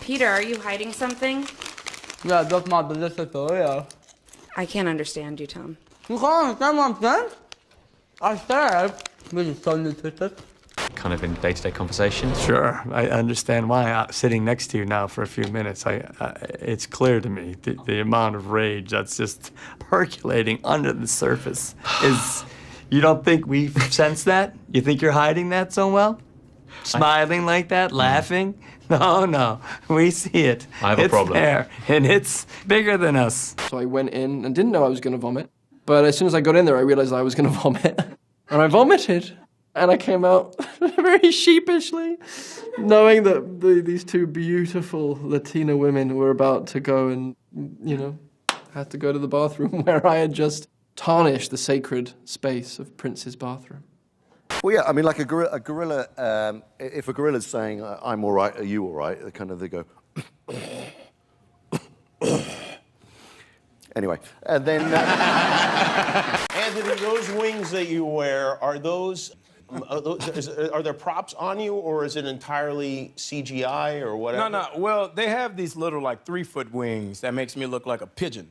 Peter, are you hiding something? Yeah, that's my delicious Oreo. I can't understand you, Tom. You can't understand what I'm saying? I said, this is so nutritious. Kind of in day-to-day conversation. Sure, I understand why. Sitting next to you now for a few minutes, it's clear to me the amount of rage that's just percolating under the surface is. You don't think we sense that? You think you're hiding that so well? Smiling like that, laughing? No, we see it. I have a problem. It's there, and it's bigger than us. So I went in and didn't know I was going to vomit. But as soon as I got in there, I realized I was going to vomit. And I vomited. And I came out very sheepishly, knowing that these two beautiful Latina women were about to go and, you know, had to go to the bathroom where I had just tarnished the sacred space of Prince's bathroom. Well, yeah, I mean, like a gorilla, if a gorilla's saying, I'm all right, are you all right? They go, anyway, and then... Anthony, those wings that you wear, are there props on you, or is it entirely CGI or whatever? No. Well, they have these little, like, 3-foot wings that makes me look like a pigeon.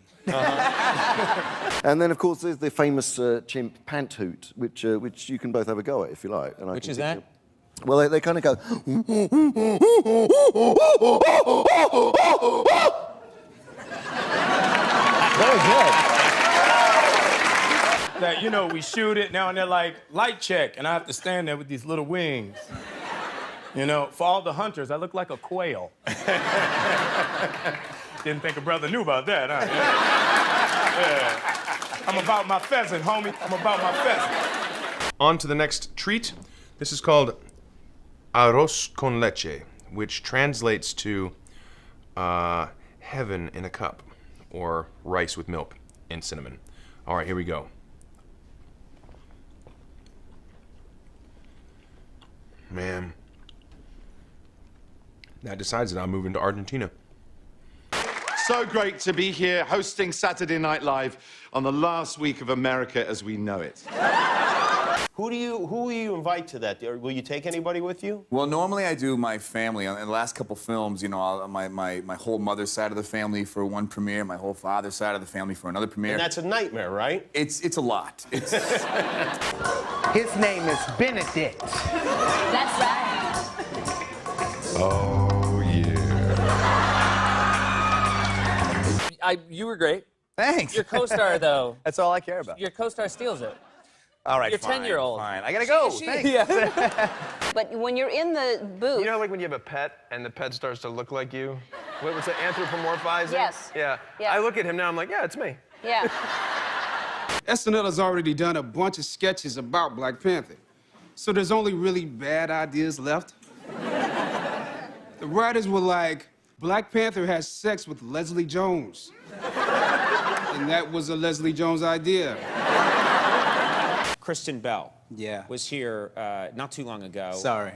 And then, of course, there's the famous chimp pant hoot, which you can both have a go at if you like. And Which is that? Well, they kind of go... That was good. That, you know, we shoot it now and they're like, light check, and I have to stand there with these little wings. You know, for all the hunters, I look like a quail. Didn't think a brother knew about that, huh? Yeah. I'm about my pheasant, homie. I'm about my pheasant. On to the next treat. This is called arroz con leche, which translates to heaven in a cup, or rice with milk and cinnamon. All right, here we go. Man, that decides that I'm moving to Argentina. So great to be here hosting Saturday Night Live on the last week of America as we know it. Who will you invite to that? Or will you take anybody with you? Well, normally I do my family. In the last couple films, you know, my whole mother's side of the family for one premiere, my whole father's side of the family for another premiere. And that's a nightmare, right? It's a lot. His name is Benedict. That's right. Oh, yeah. You were great. Thanks. Your co-star, though. That's all I care about. Your co-star steals it. All right, Your fine, 10-year-old. Fine. I gotta go. Thanks. Yeah. But when you're in the booth... You know, like when you have a pet and the pet starts to look like you? What was it, anthropomorphizing? Yes. Yeah. Yeah. I look at him now, I'm like, yeah, it's me. Yeah. SNL has already done a bunch of sketches about Black Panther, so there's only really bad ideas left. The writers were like, Black Panther has sex with Leslie Jones. And that was a Leslie Jones idea. Kristen Bell was here not too long ago. Sorry.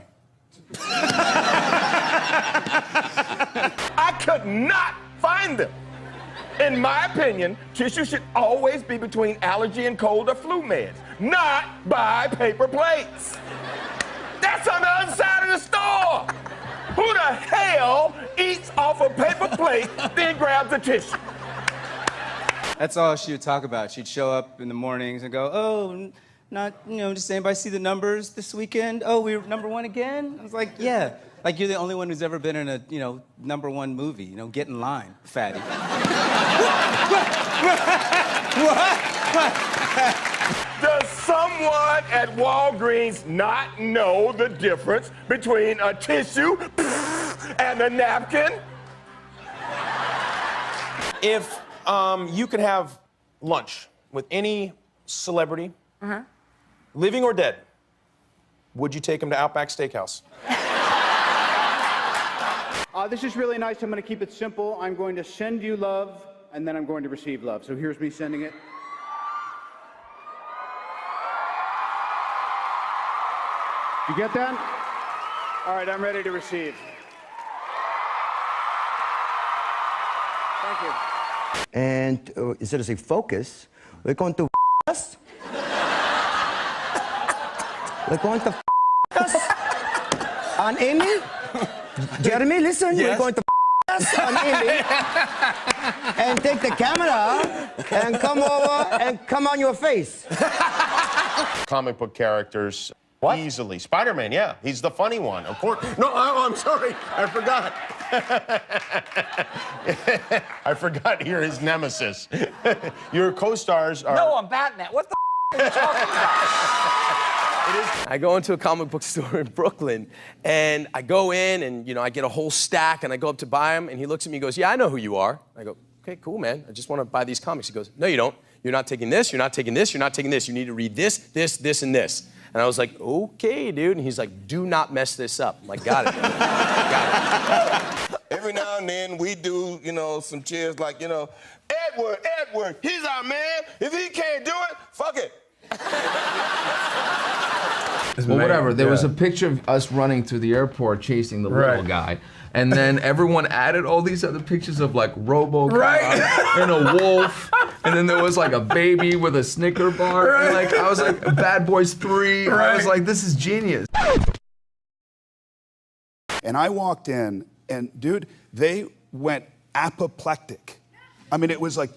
I could not find them. In my opinion, tissue should always be between allergy and cold or flu meds, not by paper plates. That's on the other side of the store. Who the hell eats off a paper plate, then grabs a tissue? That's all she would talk about. She'd show up in the mornings and go, oh, does anybody see the numbers this weekend? Oh, we're #1 again? I was like, yeah. Like, you're the only one who's ever been in a, #1 movie. Get in line, fatty. Does someone at Walgreens not know the difference between a tissue and a napkin? If you could have lunch with any celebrity, living or dead, would you take him to Outback Steakhouse? This is really nice. I'm going to keep it simple. I'm going to send you love, and then I'm going to receive love. So here's me sending it. You get that? All right, I'm ready to receive. Thank you. And instead of saying focus, we're going to us. We're going to us. On Amy? Jeremy, listen, Yes. we're going to us on Indy and take the camera and come over and come on your face. Comic book characters easily. Spider-Man, yeah, he's the funny one, of course. No, I'm sorry, I forgot. I forgot you're his nemesis. Your co-stars are... No, I'm Batman. What the are you talking about? I go into a comic book store in Brooklyn, and I go in, and I get a whole stack, and I go up to buy them, and he looks at me and goes, "Yeah, I know who you are." I go, "Okay, cool, man. I just want to buy these comics." He goes, "No, you don't. You're not taking this. You're not taking this. You're not taking this. You need to read this, this, this, and this." And I was like, "Okay, dude." And he's like, "Do not mess this up." I'm like, "Got it." Got it. Every now and then we do, some cheers like, Edward, he's our man. If he can't do it, fuck it. Well, whatever. There was a picture of us running through the airport chasing the little guy. And then everyone added all these other pictures of like RoboCop and a wolf. And then there was like a baby with a Snicker bar. And like I was like, Bad Boys 3. I was like, this is genius. And I walked in, and dude, they went apoplectic. I mean, it was like,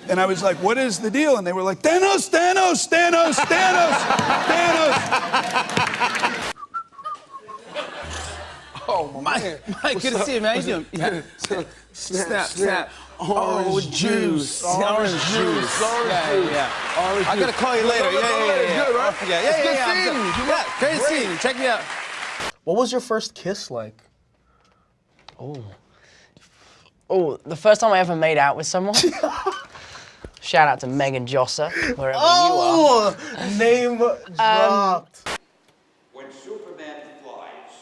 and I was like, "What is the deal?" And they were like, "Thanos, Thanos, Thanos, Thanos, Thanos." Oh, Mike, good to see you, man. How you doing? Yeah. Snap. Orange juice. Orange juice. Yeah. I gotta call you later. Yeah. Good, right? Yeah. Great to see you. Check me out. What was your first kiss like? Oh, the first time I ever made out with someone. Shout out to Megan Josser, wherever you are. Name dropped. When Superman flies,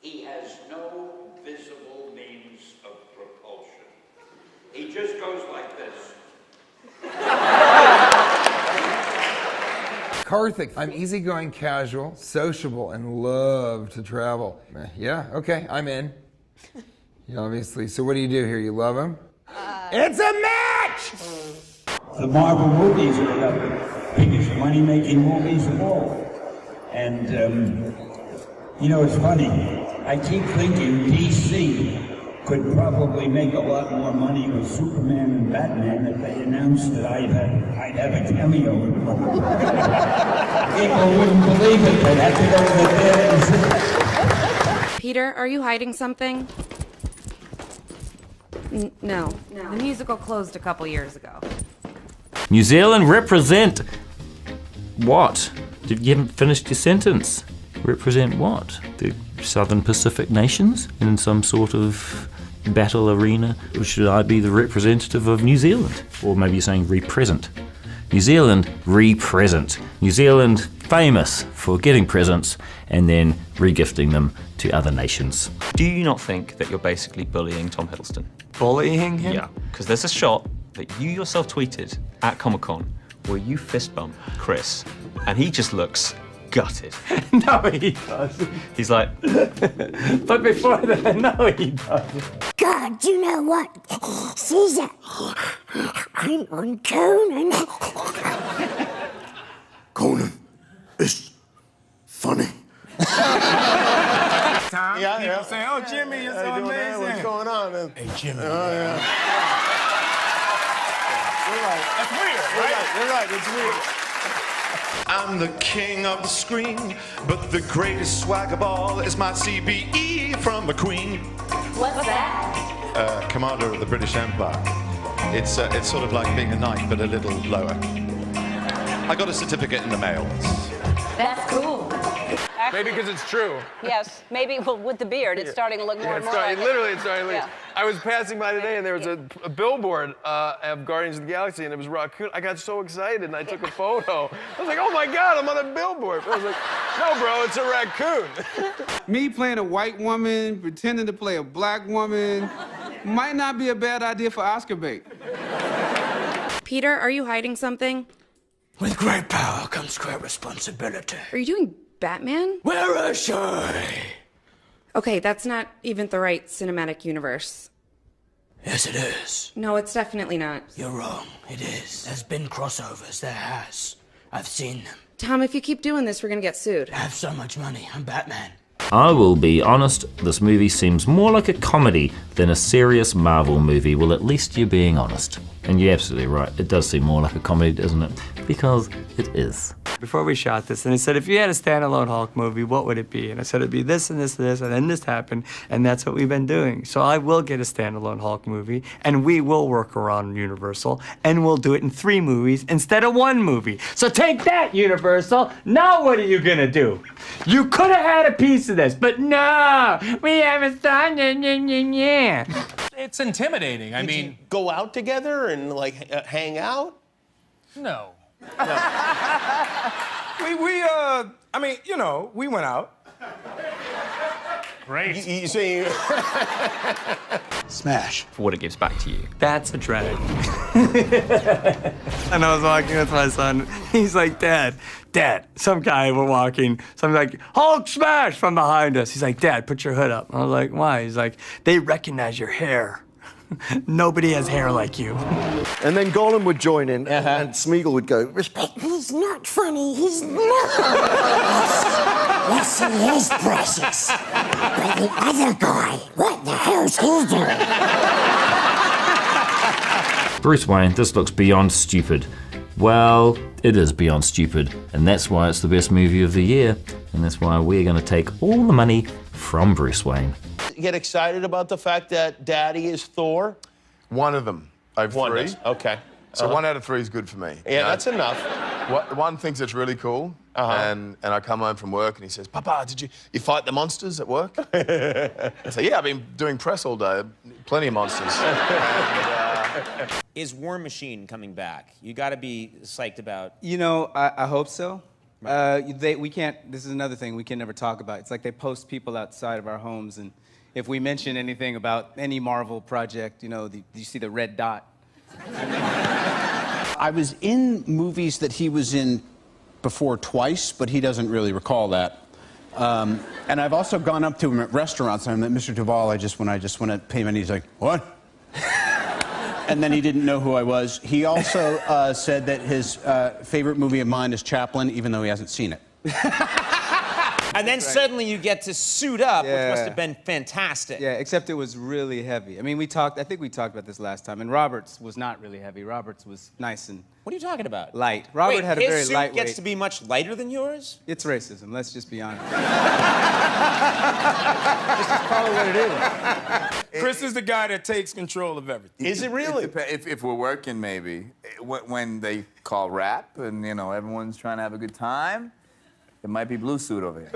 he has no visible means of propulsion. He just goes like this. Karthik, I'm easygoing, casual, sociable, and love to travel. Yeah, okay, I'm in. Yeah, obviously. So what do you do here? You love him? It's a match! The Marvel movies are the biggest money-making movies of all. And, it's funny. I keep thinking DC could probably make a lot more money with Superman and Batman if they announced that I'd have a cameo in one. People wouldn't believe it. They'd have to go to the theater and see. Peter, are you hiding something? No. The musical closed a couple years ago. New Zealand represent what? You haven't finished your sentence. Represent what? The Southern Pacific nations in some sort of battle arena? Or should I be the representative of New Zealand? Or maybe you're saying represent. New Zealand, represent. New Zealand, famous for getting presents and then regifting them to other nations. Do you not think that you're basically bullying Tom Hiddleston? Bullying him? Yeah, because there's a shot that you yourself tweeted at Comic-Con where you fist bump Chris and he just looks gutted. No, he doesn't. He's like... But before that, no, he doesn't. God, you know what, Caesar? I'm on Conan. Conan is funny. Tom, people say, "Oh, Jimmy, you're so amazing." What's going on? Hey, Jimmy. Yeah. You're right. That's weird, right? You're right. It's weird. I'm the king of the screen, but the greatest swag of all is my CBE from the Queen. What's that? Commander of the British Empire. It's sort of like being a knight, but a little lower. I got a certificate in the mail. That's cool. Maybe because it's true. Yes, maybe with the beard, it's starting to look more and more like Literally, it's starting to look. Yeah. I was passing by today, and there was a billboard of Guardians of the Galaxy, and it was Raccoon. I got so excited, and I took a photo. I was like, "Oh my God, I'm on a billboard!" I was like, "No, bro, it's a raccoon." Me playing a white woman, pretending to play a black woman, might not be a bad idea for Oscar bait. Peter, are you hiding something? With great power comes great responsibility. Are you doing Batman? Where is she? Okay, that's not even the right cinematic universe. Yes, it is. No, it's definitely not. You're wrong. It is. There's been crossovers. There has. I've seen them. Tom, if you keep doing this, we're gonna get sued. I have so much money. I'm Batman. I will be honest, this movie seems more like a comedy than a serious Marvel movie. Well, at least you're being honest. And you're absolutely right, it does seem more like a comedy, doesn't it? Because it is. Before we shot this, and he said, if you had a standalone Hulk movie, what would it be? And I said, it'd be this and this and this, and then this happened, and that's what we've been doing. So I will get a standalone Hulk movie, and we will work around Universal, and we'll do it in 3 movies instead of 1 movie. So take that, Universal! Now what are you gonna do? You could have had a piece of this, but no! We haven't done it, It's intimidating. I mean, you go out together and like hang out? no. I mean, you know, we went out. Great. You say Smash. For what it gives back to you. That's a drag. And I was walking with my son. He's like, Dad, some guy, we're walking. So I'm like, Hulk smash from behind us. He's like, Dad, put your hood up. I was like, why? He's like, they recognize your hair. Nobody has hair like you. And then Gollum would join in, and Smeagol would go, respect. He's not funny, he's not. Yes, he is precious. But the other guy, what the hell's he doing? Bruce Wayne, this looks beyond stupid. Well, it is beyond stupid, and that's why it's the best movie of the year, and that's why we're gonna take all the money from Bruce Wayne. get excited about the fact that Daddy is Thor? One of them. I have 3. Okay. So 1 out of 3 is good for me. Yeah, that's enough. One thinks it's really cool, and I come home from work and he says, "Papa, did you fight the monsters at work?" I say, "Yeah, I've been doing press all day. Plenty of monsters." Is War Machine coming back? You got to be psyched about. You know, I hope so. We can't. This is another thing we can never talk about. It's like they post people outside of our homes, and if we mention anything about any Marvel project, you know, you see the red dot. I was in movies that he was in before twice, but he doesn't really recall that. And I've also gone up to him at restaurants, and I'm like, "Mr. Duvall, I just want to pay money." He's like, "What?" And then he didn't know who I was. He also said that his favorite movie of mine is Chaplin, even though he hasn't seen it. And then suddenly you get to suit up, which must have been fantastic. Yeah, except it was really heavy. I mean, I think we talked about this last time, and Robert's was not really heavy. Robert's was nice and... What are you talking about? Light. Robert had a very his suit lightweight... gets to be much lighter than yours? It's racism, let's just be honest. This is probably what it is. Chris is the guy that takes control of everything. Is it really? If we're working, maybe. When they call rap and, you know, everyone's trying to have a good time, it might be blue suit over here.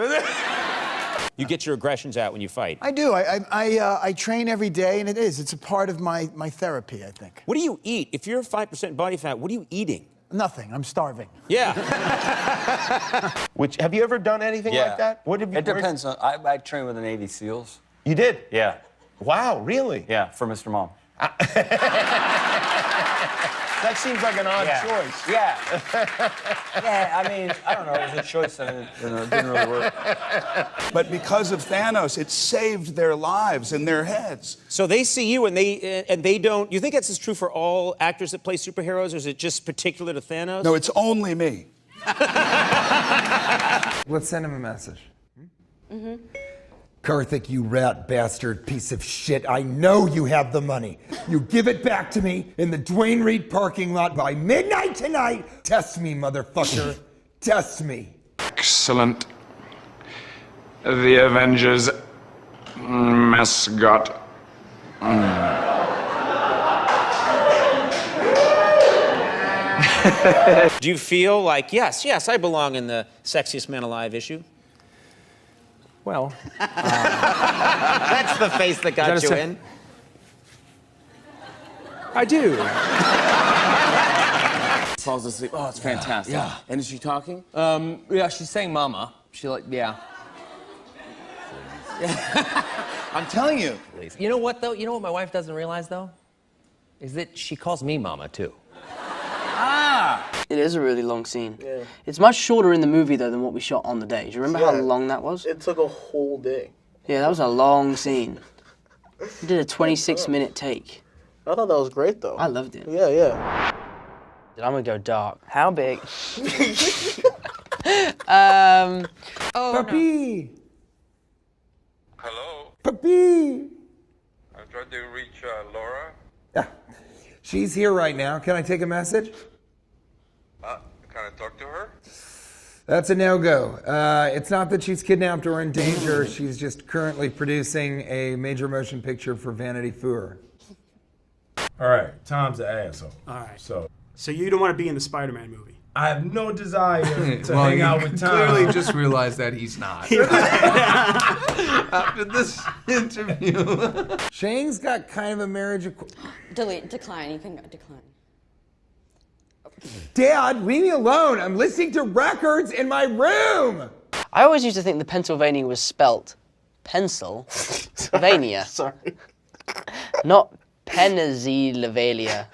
You get your aggressions out when you fight. I do. I train every day, and it's a part of my therapy, I think. What do you eat? If you're 5% body fat, what are you eating? Nothing. I'm starving. Yeah. Have you ever done anything like that? What have you? It depends. I trained with the Navy SEAls. You did? Yeah. Wow, really? Yeah, for Mr. Mom. That seems like an odd choice. Yeah. Yeah, I mean, I don't know. It was a choice and it didn't really work. But because of Thanos, it saved their lives and their heads. So they see you and they don't. You think that's true for all actors that play superheroes, or is it just particular to Thanos? No, it's only me. Let's send him a message. Mm-hmm. Karthik, you rat bastard piece of shit. I know you have the money. You give it back to me in the Duane Reade parking lot by midnight tonight. Test me, motherfucker. Test me. Excellent. The Avengers mascot. Do you feel like, yes, I belong in the Sexiest Man Alive issue? Well, that's the face that got you in. I do. Falls asleep. Oh, it's fantastic. Yeah. And is she talking? Yeah, she's saying mama. Yeah. I'm telling you. You know what, though? You know what my wife doesn't realize, though? Is that she calls me mama, too. It is a really long scene. Yeah. It's much shorter in the movie, though, than what we shot on the day. Do you remember how long that was? It took a whole day. Yeah, that was a long scene. We did a 26-minute take. I thought that was great, though. I loved it. Yeah. I'm gonna go dark. How big? Puppy! puppy. I tried to reach Laura. Yeah, she's here right now. Can I take a message? Can I talk to her? That's a no-go. It's not that she's kidnapped or in danger. She's just currently producing a major motion picture for Vanity Fair. All right, Tom's an asshole. All right. So you don't want to be in the Spider-Man movie? I have no desire to Well, hang you out with Tom. clearly just realized that he's not. After this interview. Shang's got kind of a marriage. Delete, decline. You can decline. Dad, leave me alone. I'm listening to records in my room. I always used to think the Pennsylvania was spelt Pennsylvania. Sorry. Not Pennsylvania.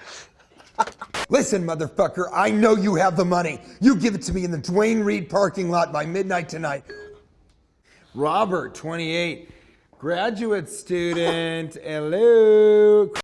Listen, motherfucker, I know you have the money. You give it to me in the Dwayne Reed parking lot by midnight tonight. Robert, 28, graduate student. Hello.